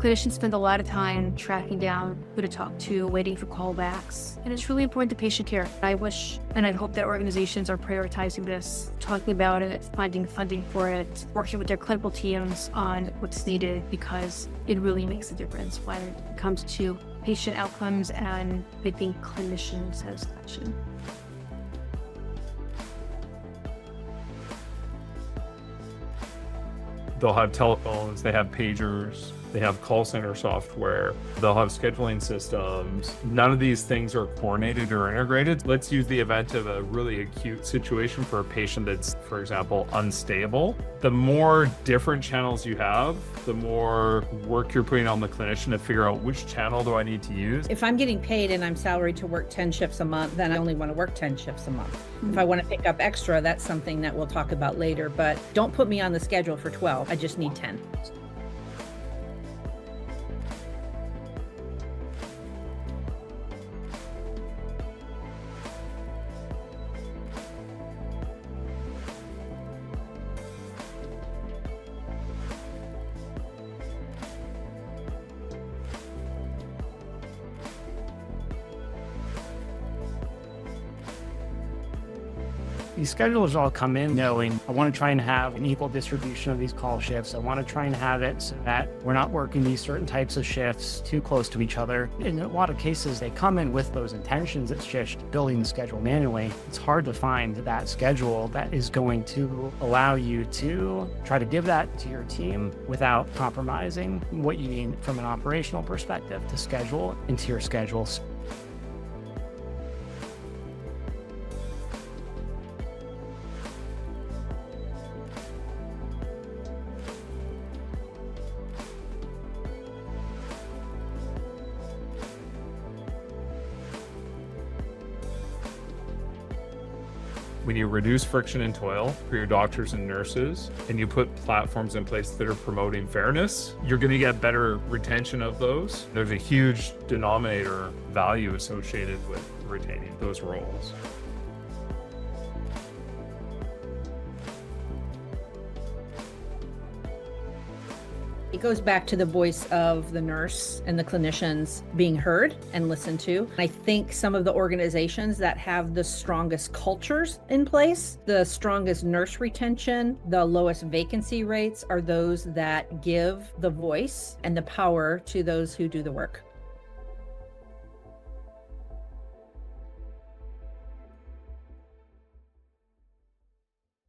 Clinicians spend a lot of time tracking down who to talk to, waiting for callbacks, and it's really important to patient care. I wish and I hope that organizations are prioritizing this, talking about it, finding funding for it, working with their clinical teams on what's needed, because it really makes a difference when it comes to patient outcomes and I think clinician satisfaction. They'll have telephones, they have pagers, they have call center software, they'll have scheduling systems. None of these things are coordinated or integrated. Let's use the event of a really acute situation for a patient that's, for example, unstable. The more different channels you have, the more work you're putting on the clinician to figure out which channel do I need to use. If I'm getting paid and I'm salaried to work 10 shifts a month, then I only want to work 10 shifts a month. If I want to pick up extra, that's something that we'll talk about later, but don't put me on the schedule for 12. I just need 10. These schedulers all come in knowing I want to try and have an equal distribution of these call shifts. I want to try and have it so that we're not working these certain types of shifts too close to each other. In a lot of cases, they come in with those intentions. It's just building the schedule manually. It's hard to find that schedule that is going to allow you to try to give that to your team without compromising what you need from an operational perspective to schedule into your schedules. When you reduce friction and toil for your doctors and nurses, and you put platforms in place that are promoting fairness, you're going to get better retention of those. There's a huge denominator value associated with retaining those roles. It goes back to the voice of the nurse and the clinicians being heard and listened to. I think some of the organizations that have the strongest cultures in place, the strongest nurse retention, the lowest vacancy rates are those that give the voice and the power to those who do the work.